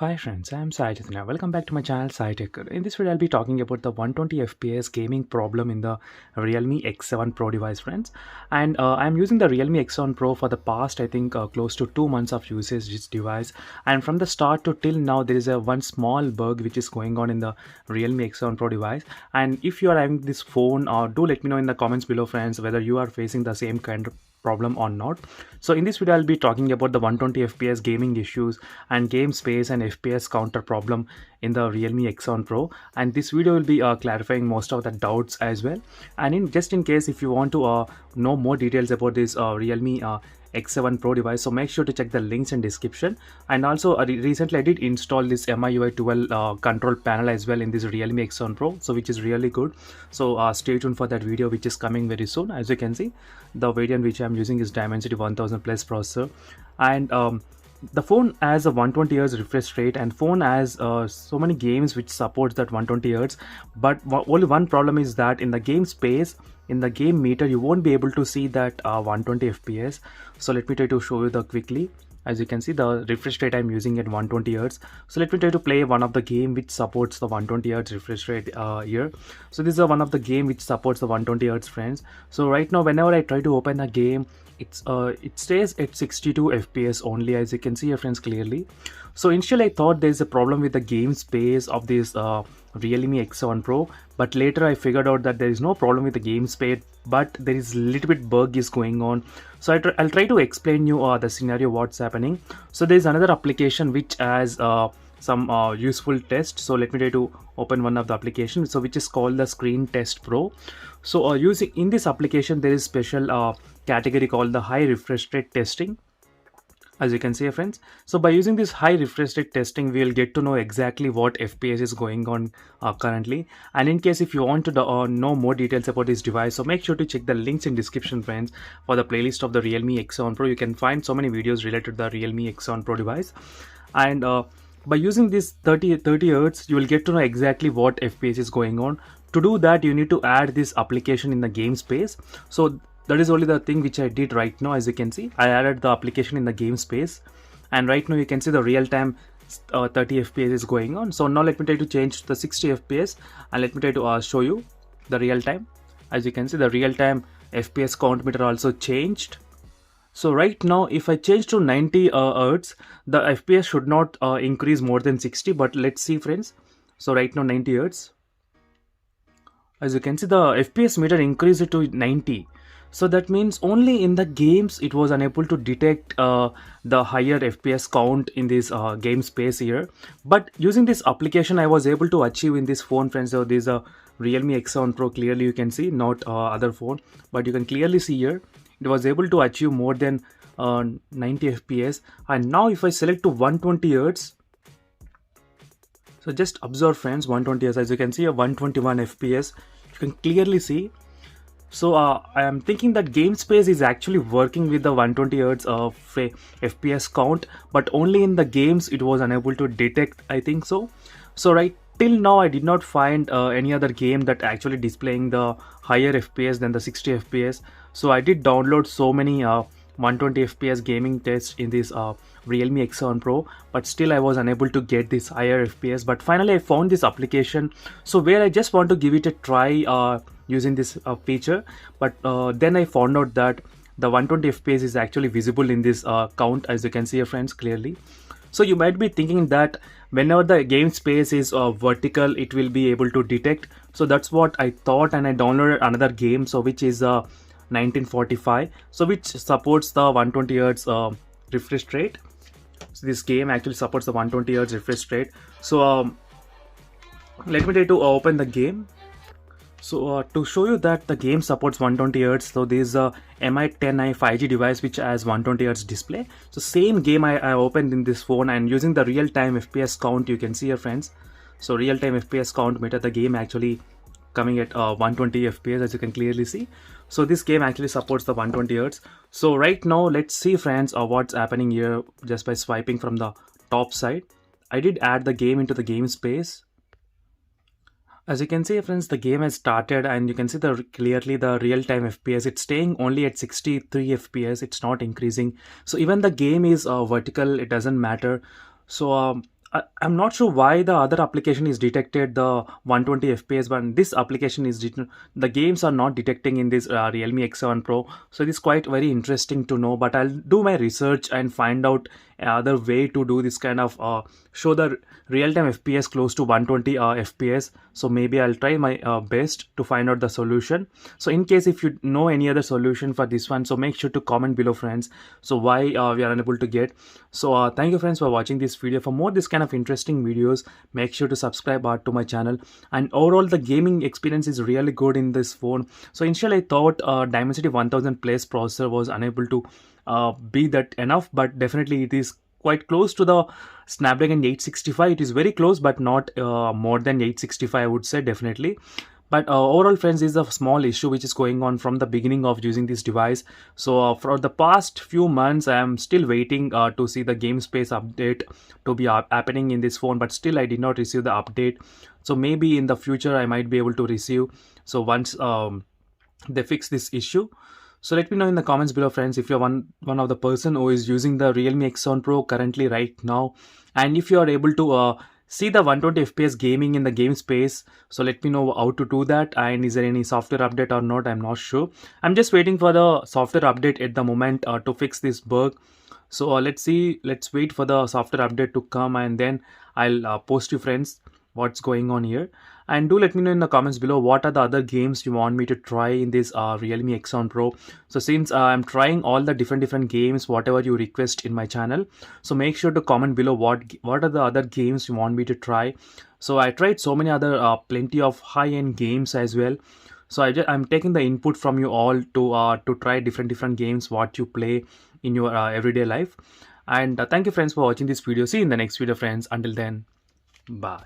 Hi friends, I'm Sai Chaitanya. Welcome back to my channel Sai Tech. In this video, I'll be talking about the 120 FPS gaming problem in the Realme X7 Pro device, friends. And I'm using the Realme X7 Pro for the past, I think, close to 2 months of usage this device. And from the start to till now, there is a one small bug which is going on in the Realme X7 Pro device. And if you are having this phone, do let me know in the comments below, friends, whether you are facing the same kind of problem or not. So in this video I'll be talking about the 120 fps gaming issues and game space and fps counter problem in the Realme X7 Pro, and this video will be clarifying most of the doubts as well. And in case if you want to know more details about this Realme X7 Pro device, so make sure to check the links in description. And also recently I did install this MIUI 12 control panel as well in this Realme X7 Pro, so which is really good. So stay tuned for that video which is coming very soon. As you can see, the variant which I'm using is Dimensity 1000 plus processor, and the phone has a 120 Hz refresh rate, and phone has so many games which supports that 120 Hz. But only one problem is that in the game space, in the game meter, you won't be able to see that 120 fps. So let me try to show you the quickly. As you can see, the refresh rate I'm using at 120 Hz. So let me try to play one of the game which supports the 120 Hz refresh rate here. So this is one of the game which supports the 120 Hz, friends. So right now, whenever I try to open the game, it stays at 62 fps only, as you can see here, friends, clearly. So initially I thought there is a problem with the game space of this Realme X7 Pro, but later I figured out that there is no problem with the game space, but there is a little bit bug is going on. So I'll try to explain you the scenario what's happening. So there is another application which has some useful test. So let me try to open one of the applications, so which is called the Screen Test Pro. So using in this application, there is special category called the high refresh rate testing, as you can see, friends. So by using this high refresh rate testing, we will get to know exactly what fps is going on currently. And in case if you want to know more details about this device, so make sure to check the links in description, friends, for the playlist of the Realme X7 Pro. You can find so many videos related to the Realme X7 Pro device. And by using this 30 Hz, you will get to know exactly what fps is going on. To do that, you need to add this application in the game space. So that is only the thing which I did right now. As you can see, I added the application in the game space, and right now you can see the real-time 30 fps is going on. So now let me try to change to the 60 fps, and let me try to show you the real time. As you can see, the real-time fps count meter also changed. So right now, if I change to 90 Hz, the fps should not increase more than 60, but let's see, friends. So right now 90 Hz. As you can see, the fps meter increased to 90. So that means only in the games it was unable to detect the higher fps count in this game space here. But using this application, I was able to achieve in this phone, friends. So this is a Realme X7 Pro. Clearly you can see, not other phone, but you can clearly see here it was able to achieve more than 90 fps. And now if I select to 120 Hz, so just observe, friends, 120 Hz. As you can see, a 121 fps, you can clearly see. So I am thinking that game space is actually working with the 120 Hz of FPS count, but only in the games it was unable to detect, I think so. So right till now I did not find any other game that actually displaying the higher FPS than the 60 FPS. So I did download so many 120 FPS gaming tests in this Realme X7 Pro, but still I was unable to get this higher FPS. But finally I found this application, so where I just want to give it a try using this feature. But then I found out that the 120 fps is actually visible in this count, as you can see here, friends, clearly. So you might be thinking that whenever the game space is vertical, it will be able to detect. So that's what I thought, and I downloaded another game, so which is 1945, so which supports the 120 Hz refresh rate. So this game actually supports the 120 Hz refresh rate. So let me try to open the game. So to show you that the game supports 120 Hz, so this is a Mi10i 5G device which has 120 Hz display. So same game I opened in this phone, and using the real-time FPS count, you can see here, friends. So real-time FPS count meter, the game actually coming at 120 fps, as you can clearly see. So this game actually supports the 120 Hz. So right now let's see, friends, what's happening here just by swiping from the top side. I did add the game into the game space. As you can see, friends, the game has started, and you can see clearly the real-time FPS. It's staying only at 63 FPS. It's not increasing. So even the game is vertical, it doesn't matter. So I'm not sure why the other application is detected the 120 fps, but this application is the games are not detecting in this Realme X7 Pro. So it is quite very interesting to know. But I'll do my research and find out other way to do this kind of show the real-time FPS close to 120 FPS. So maybe I'll try my best to find out the solution. So in case if you know any other solution for this one, so make sure to comment below, friends. So why we are unable to get. So thank you, friends, for watching this video. For more this kind of interesting videos, make sure to subscribe to my channel. And overall the gaming experience is really good in this phone. So initially I thought Dimensity 1000 Plus processor was unable to be that enough, but definitely it is quite close to the Snapdragon 865. It is very close, but not more than 865, I would say, definitely. But overall, friends, this is a small issue which is going on from the beginning of using this device. So for the past few months I am still waiting to see the game space update to be happening in this phone, but still I did not receive the update. So maybe in the future I might be able to receive, so once they fix this issue. So let me know in the comments below, friends, if you're one of the person who is using the Realme X7 Pro currently right now, and if you are able to see the 120 fps gaming in the game space. So let me know how to do that, and is there any software update or not. I'm not sure. I'm just waiting for the software update at the moment to fix this bug. So let's see, let's wait for the software update to come, and then I'll post you, friends, what's going on here. And do let me know in the comments below what are the other games you want me to try in this Realme X7 Pro. So since I'm trying all the different games whatever you request in my channel, so make sure to comment below what are the other games you want me to try. So I tried so many other plenty of high-end games as well. So I'm taking the input from you all to try different games what you play in your everyday life. And thank you, friends, for watching this video. See you in the next video, friends. Until then, bye.